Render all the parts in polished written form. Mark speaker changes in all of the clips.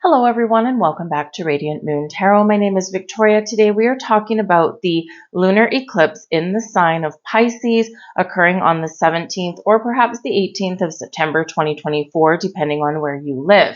Speaker 1: Hello everyone and welcome back to Radiant Moon Tarot. My name is Victoria. Today we are talking about the lunar eclipse in the sign of Pisces occurring on the 17th or perhaps the 18th of September 2024, depending on where you live.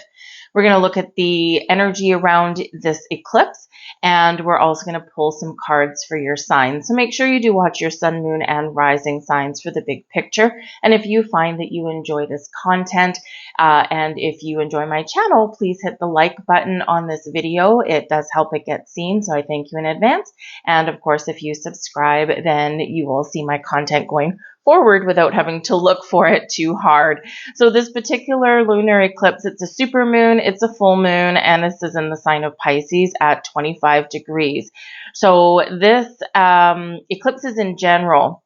Speaker 1: We're going to look at the energy around this eclipse, and we're also going to pull some cards for your signs. So make sure you do watch your sun, moon, and rising signs for the big picture. And if you find that you enjoy this content, and if you enjoy my channel, please hit the like button on this video. It does help it get seen, so I thank you in advance. And of course, if you subscribe, then you will see my content going forward without having to look for it too hard. So this particular lunar eclipse, it's a super moon, it's a full moon, and this is in the sign of Pisces at 25 degrees. So this eclipses in general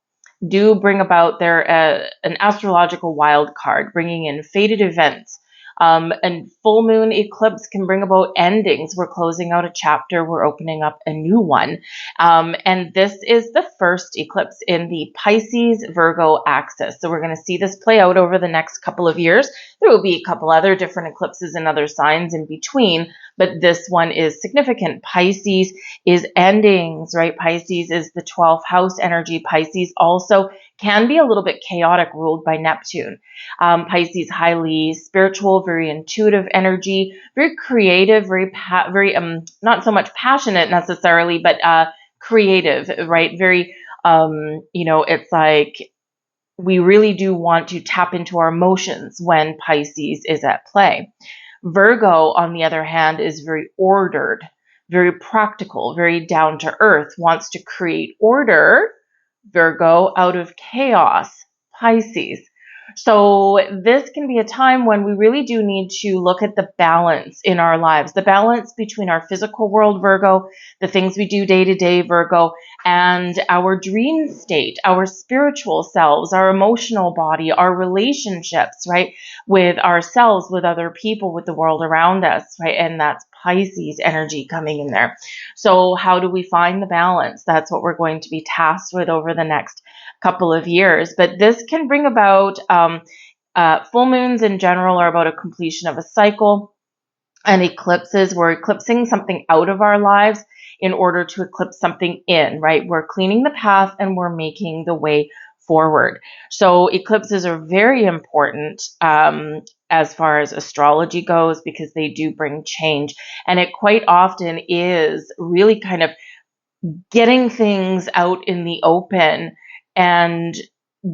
Speaker 1: do bring about an astrological wild card, bringing in fated events. And full moon eclipse can bring about endings. We're closing out a chapter, we're opening up a new one. And this is the first eclipse in the Pisces-Virgo axis. So we're going to see this play out over the next couple of years. There will be a couple other different eclipses in other signs in between, but this one is significant. Pisces is endings, right? Pisces is the 12th house energy. Pisces also can be a little bit chaotic, ruled by Neptune. Pisces, highly spiritual, very intuitive energy, very creative, very not so much passionate necessarily, but creative, right? Very, it's like we really do want to tap into our emotions when Pisces is at play. Virgo, on the other hand, is very ordered, very practical, very down to earth, wants to create order, Virgo, out of chaos, Pisces. So this can be a time when we really do need to look at the balance in our lives, the balance between our physical world, Virgo, the things we do day to day, Virgo, and our dream state, our spiritual selves, our emotional body, our relationships, right, with ourselves, with other people, with the world around us, right? And that's Pisces energy coming in there. So how do we find the balance? That's what we're going to be tasked with over the next couple of years. But this can bring about full moons in general are about a completion of a cycle, and eclipses, we're eclipsing something out of our lives in order to eclipse something in, right? We're cleaning the path and we're making the way forward. So eclipses are very important as far as astrology goes, because they do bring change. And it quite often is really kind of getting things out in the open and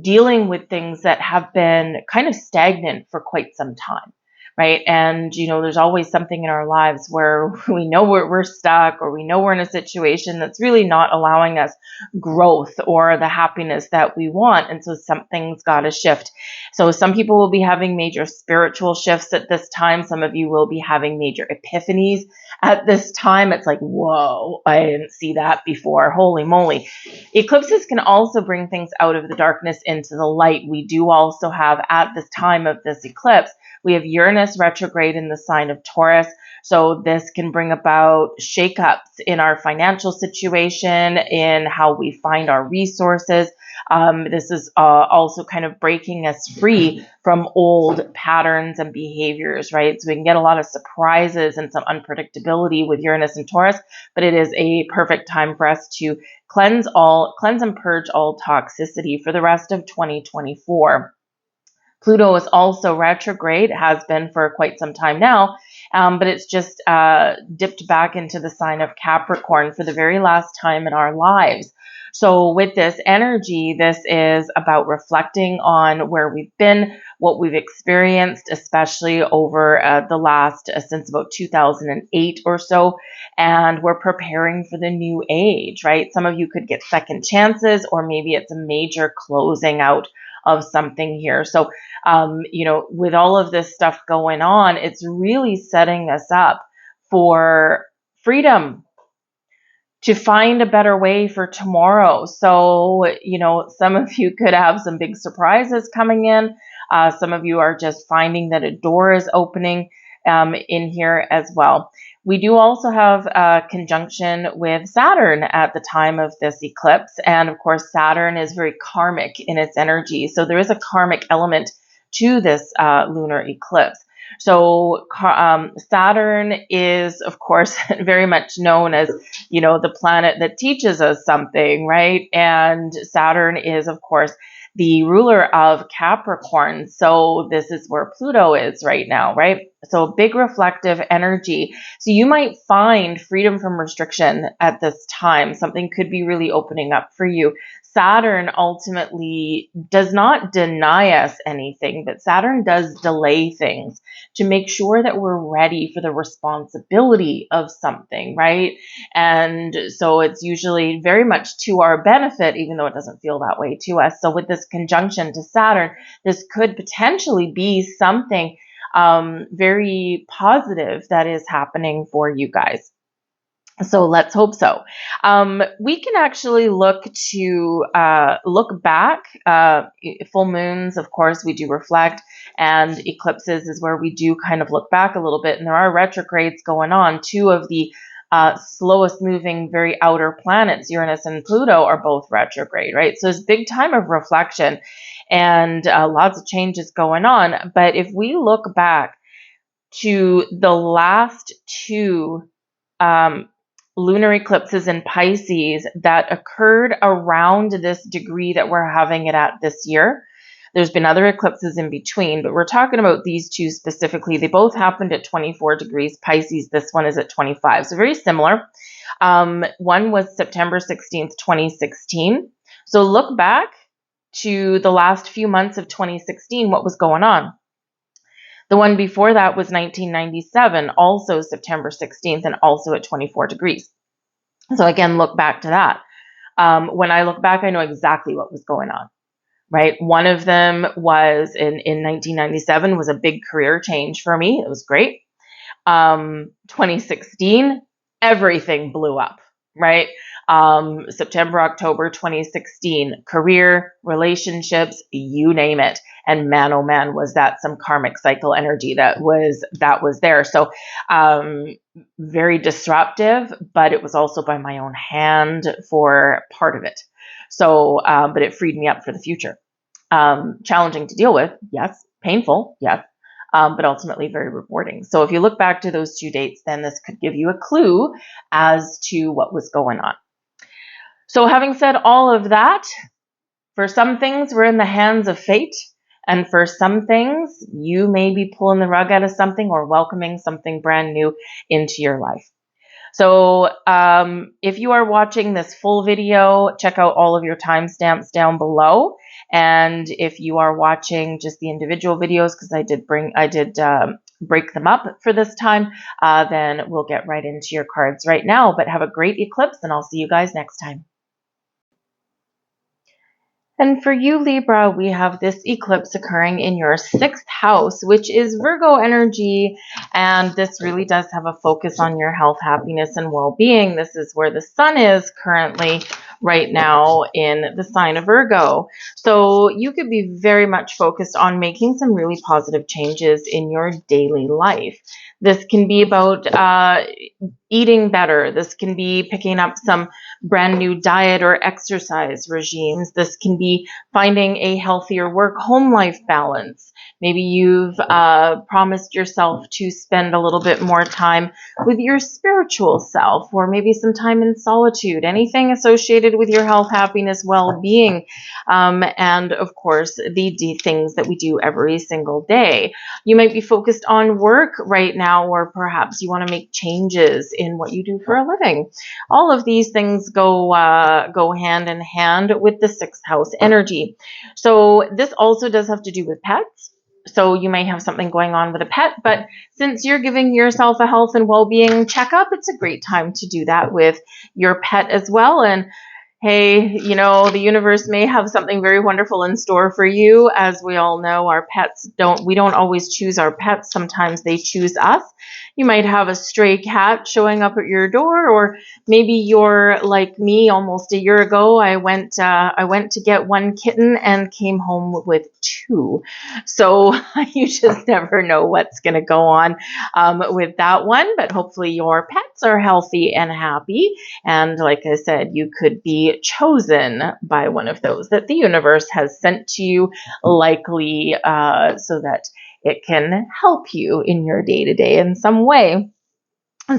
Speaker 1: dealing with things that have been kind of stagnant for quite some time, right? And, there's always something in our lives where we know we're stuck, or we know we're in a situation that's really not allowing us growth or the happiness that we want. And so something's got to shift. So some people will be having major spiritual shifts at this time. Some of you will be having major epiphanies at this time. It's like, whoa, I didn't see that before. Holy moly. Eclipses can also bring things out of the darkness into the light. We do also have, at this time of this eclipse, we have Uranus retrograde in the sign of Taurus. So this can bring about shakeups in our financial situation, in how we find our resources. This is also kind of breaking us free from old patterns and behaviors, right? So we can get a lot of surprises and some unpredictability with Uranus and Taurus, but it is a perfect time for us to cleanse and purge all toxicity for the rest of 2024. Pluto is also retrograde, has been for quite some time now, but it's just dipped back into the sign of Capricorn for the very last time in our lives. So with this energy, this is about reflecting on where we've been, what we've experienced, especially over the last, since about 2008 or so, and we're preparing for the new age, right? Some of you could get second chances, or maybe it's a major closing out of something here. So, with all of this stuff going on, it's really setting us up for freedom, to find a better way for tomorrow. So, some of you could have some big surprises coming in. Some of you are just finding that a door is opening in here as well. We do also have a conjunction with Saturn at the time of this eclipse. And of course, Saturn is very karmic in its energy. So there is a karmic element to this lunar eclipse. So Saturn is, of course, very much known as, the planet that teaches us something, right? And Saturn is, of course, the ruler of Capricorn. So this is where Pluto is right now, right? So big reflective energy. So you might find freedom from restriction at this time. Something could be really opening up for you. Saturn ultimately does not deny us anything, but Saturn does delay things to make sure that we're ready for the responsibility of something, right? And so it's usually very much to our benefit, even though it doesn't feel that way to us. So with this conjunction to Saturn, this could potentially be something very positive that is happening for you guys. So let's hope so. We can actually look back. Full moons, of course, we do reflect, and eclipses is where we do kind of look back a little bit. And there are retrogrades going on. Two of the slowest moving, very outer planets, Uranus and Pluto, are both retrograde, right? So it's a big time of reflection and lots of changes going on. But if we look back to the last two lunar eclipses in Pisces that occurred around this degree that we're having it at this year. There's been other eclipses in between, but we're talking about these two specifically. They both happened at 24 degrees Pisces. This one is at 25, so very similar. One was September 16th, 2016. So look back to the last few months of 2016, what was going on. The one before that was 1997, also September 16th, and also at 24 degrees. So again, look back to that. When I look back, I know exactly what was going on, right? One of them was in 1997 was a big career change for me. It was great. 2016, everything blew up, right? September, October 2016, career, relationships, you name it. And man, oh man, was that some karmic cycle energy that was there. So very disruptive, but it was also by my own hand for part of it. So, but it freed me up for the future. Challenging to deal with, yes. Painful, yes. But ultimately very rewarding. So if you look back to those two dates, then this could give you a clue as to what was going on. So having said all of that, for some things, we're in the hands of fate. And for some things, you may be pulling the rug out of something or welcoming something brand new into your life. So if you are watching this full video, check out all of your timestamps down below. And if you are watching just the individual videos, because I did break them up for this time, then we'll get right into your cards right now. But have a great eclipse, and I'll see you guys next time. And for you, Libra, we have this eclipse occurring in your 6th house, which is Virgo energy. And this really does have a focus on your health, happiness, and well-being. This is where the sun is currently right now in the sign of Virgo. So you could be very much focused on making some really positive changes in your daily life. This can be about eating better. This can be picking up some brand new diet or exercise regimes. This can be finding a healthier work-home life balance. Maybe you've promised yourself to spend a little bit more time with your spiritual self, or maybe some time in solitude, anything associated with your health, happiness, well-being, and of course, the things that we do every single day. You might be focused on work right now, or perhaps you want to make changes in what you do for a living. All of these things go hand in hand with the 6th house energy. So this also does have to do with pets. So you may have something going on with a pet, but since you're giving yourself a health and well-being checkup, it's a great time to do that with your pet as well. And hey, you know, the universe may have something very wonderful in store for you. As we all know, our pets we don't always choose our pets. Sometimes they choose us. You might have a stray cat showing up at your door, or maybe you're like me. Almost a year ago, I went to get one kitten and came home with 2. So you just never know what's going to go on with that one. But hopefully your pets are healthy and happy. And like I said, you could be chosen by one of those that the universe has sent to you, likely so that it can help you in your day-to-day in some way.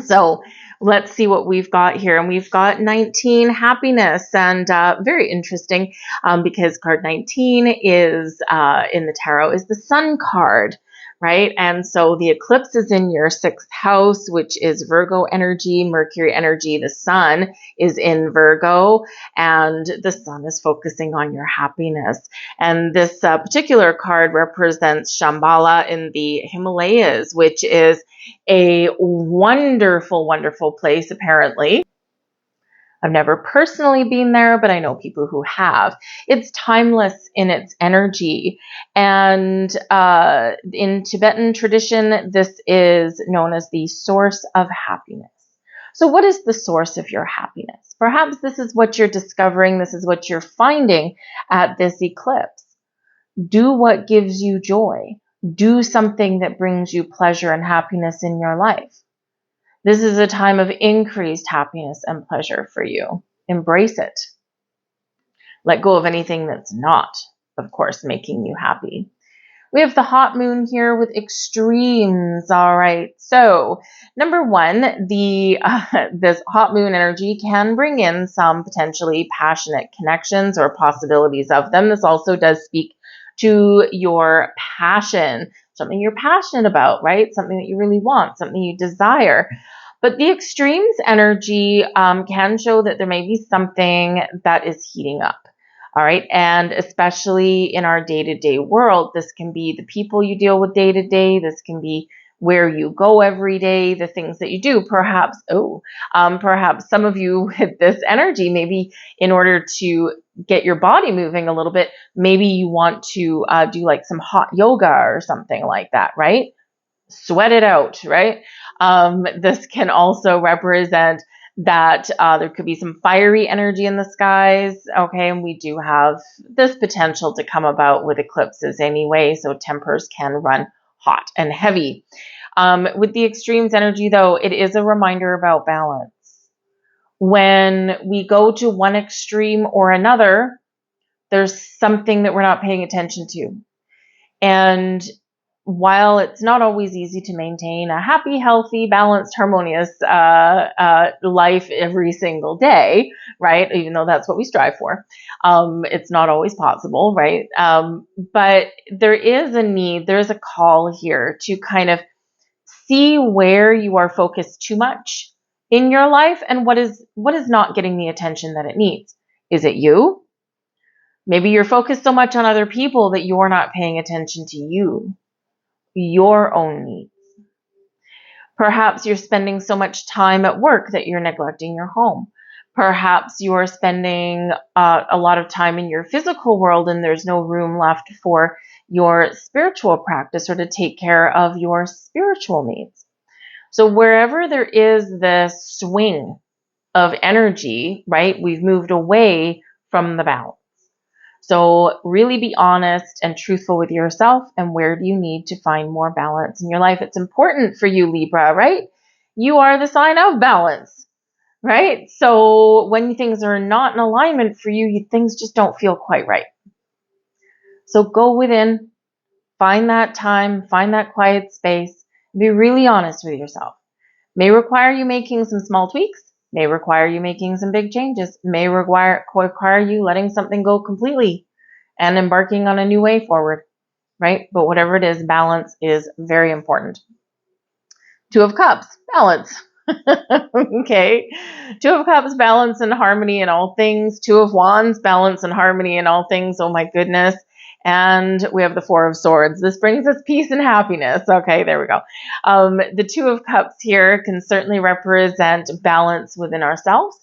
Speaker 1: So let's see what we've got here. And we've got 19, happiness, and very interesting because card 19 is in the tarot is the Sun card, right? And so the eclipse is in your 6th house, which is Virgo energy, Mercury energy. The Sun is in Virgo, and the Sun is focusing on your happiness. And this particular card represents Shambhala in the Himalayas, which is a wonderful, wonderful place, apparently. I've never personally been there, but I know people who have. It's timeless in its energy. And in Tibetan tradition, this is known as the source of happiness. So what is the source of your happiness? Perhaps this is what you're discovering. This is what you're finding at this eclipse. Do what gives you joy. Do something that brings you pleasure and happiness in your life. This is a time of increased happiness and pleasure for you. Embrace it. Let go of anything that's not, of course, making you happy. We have the hot moon here with extremes. All right. So number one, this hot moon energy can bring in some potentially passionate connections or possibilities of them. This also does speak to your passion, something you're passionate about, right? Something that you really want, something you desire. But the extremes energy can show that there may be something that is heating up. All right. And especially in our day-to-day world, this can be the people you deal with day-to-day. This can be where you go every day, the things that you do. Perhaps some of you with this energy, maybe in order to get your body moving a little bit, maybe you want to do like some hot yoga or something like that, right? Sweat it out, right? This can also represent that there could be some fiery energy in the skies, okay? And we do have this potential to come about with eclipses anyway, so tempers can run hot and heavy. With the extremes energy, though, it is a reminder about balance. When we go to one extreme or another, there's something that we're not paying attention to. And while it's not always easy to maintain a happy, healthy, balanced, harmonious life every single day, right? Even though that's what we strive for, it's not always possible, right? But there is a need, there's a call here to kind of see where you are focused too much in your life and what is not getting the attention that it needs. Is it you? Maybe you're focused so much on other people that you're not paying attention to you. Your own needs. Perhaps you're spending so much time at work that you're neglecting your home. Perhaps you're spending a lot of time in your physical world and there's no room left for your spiritual practice or to take care of your spiritual needs. So wherever there is this swing of energy, right, we've moved away from the balance. So really be honest and truthful with yourself, and where do you need to find more balance in your life? It's important for you, Libra, right? You are the sign of balance, right? So when things are not in alignment for you, things just don't feel quite right. So go within, find that time, find that quiet space, be really honest with yourself. May require you making some small tweaks, may require you making some big changes, may require you letting something go completely and embarking on a new way forward, right? But whatever it is, balance is very important. Two of Cups, balance. Okay. Two of Cups, balance and harmony in all things. Two of Wands, balance and harmony in all things. Oh my goodness. And we have the Four of Swords. This brings us peace and happiness. Okay, there we go. The Two of Cups here can certainly represent balance within ourselves,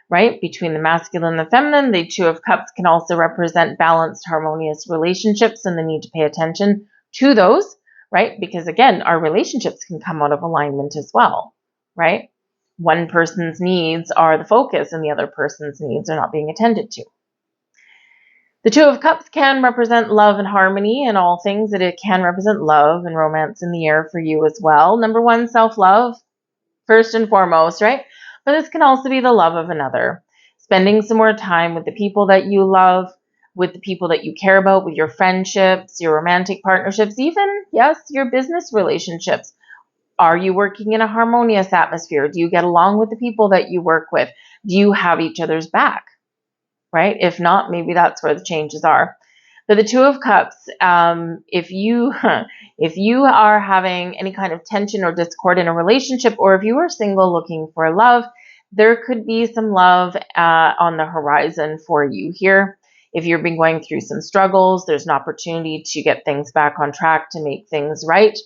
Speaker 1: right? Between the masculine and the feminine. The Two of Cups can also represent balanced, harmonious relationships and the need to pay attention to those, right? Because again, our relationships can come out of alignment as well, right? One person's needs are the focus and the other person's needs are not being attended to. The Two of Cups can represent love and harmony in all things, that it can represent love and romance in the air for you as well. Number one, self-love, first and foremost, right? But this can also be the love of another. Spending some more time with the people that you love, with the people that you care about, with your friendships, your romantic partnerships, even, yes, your business relationships. Are you working in a harmonious atmosphere? Do you get along with the people that you work with? Do you have each other's back? Right? If not, maybe that's where the changes are. But the Two of Cups, if you are having any kind of tension or discord in a relationship, or if you are single looking for love, there could be some love on the horizon for you here. If you've been going through some struggles, there's an opportunity to get things back on track, to make things right.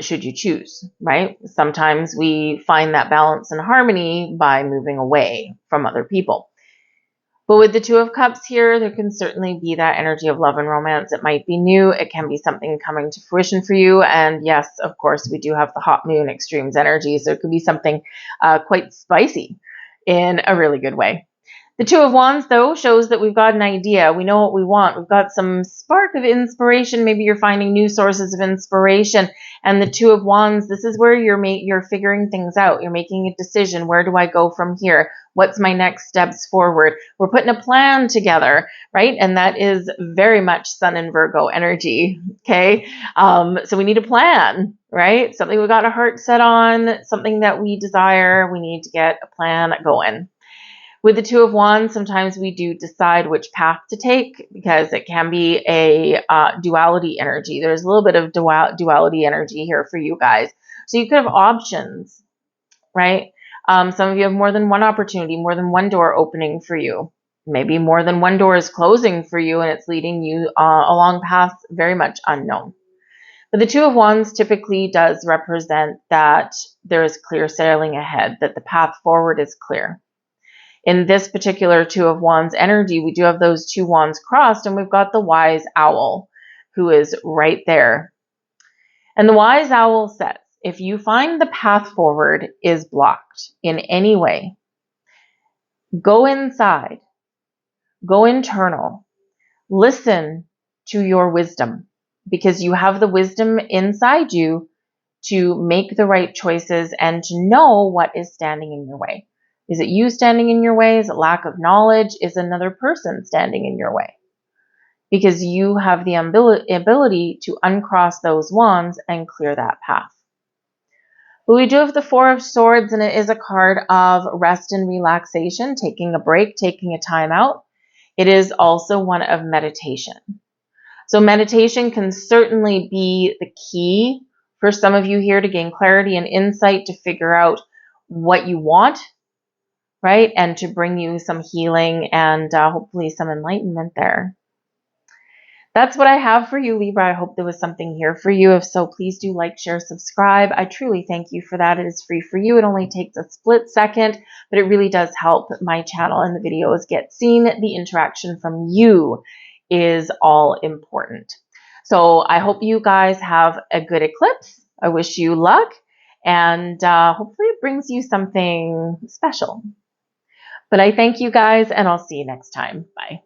Speaker 1: Should you choose, right? Sometimes we find that balance and harmony by moving away from other people. But with the Two of Cups here, there can certainly be that energy of love and romance. It might be new. It can be something coming to fruition for you. And yes, of course, we do have the hot moon extremes energy. So it could be something quite spicy in a really good way. The Two of Wands, though, shows that we've got an idea. We know what we want. We've got some spark of inspiration. Maybe you're finding new sources of inspiration. And the Two of Wands, this is where you're figuring things out. You're making a decision. Where do I go from here? What's my next steps forward? We're putting a plan together, right? And that is very much Sun and Virgo energy, okay? So we need a plan, right? Something we got our heart set on, something that we desire. We need to get a plan going. With the Two of Wands, sometimes we do decide which path to take because it can be a duality energy. There's a little bit of duality energy here for you guys. So you could have options, right? Some of you have more than one opportunity, more than one door opening for you. Maybe more than one door is closing for you and it's leading you along paths very much unknown. But the Two of Wands typically does represent that there is clear sailing ahead, that the path forward is clear. In this particular Two of Wands energy, we do have those two wands crossed, and we've got the wise owl who is right there. And the wise owl says, if you find the path forward is blocked in any way, go inside, go internal, listen to your wisdom, because you have the wisdom inside you to make the right choices and to know what is standing in your way. Is it you standing in your way? Is it lack of knowledge? Is another person standing in your way? Because you have the ability to uncross those wands and clear that path. But we do have the Four of Swords, and it is a card of rest and relaxation, taking a break, taking a time out. It is also one of meditation. So meditation can certainly be the key for some of you here to gain clarity and insight, to figure out what you want, right? And to bring you some healing and hopefully some enlightenment there. That's what I have for you, Libra. I hope there was something here for you. If so, please do like, share, subscribe. I truly thank you for that. It is free for you. It only takes a split second, but it really does help my channel and the videos get seen. The interaction from you is all important. So I hope you guys have a good eclipse. I wish you luck, and hopefully it brings you something special. But I thank you guys, and I'll see you next time. Bye.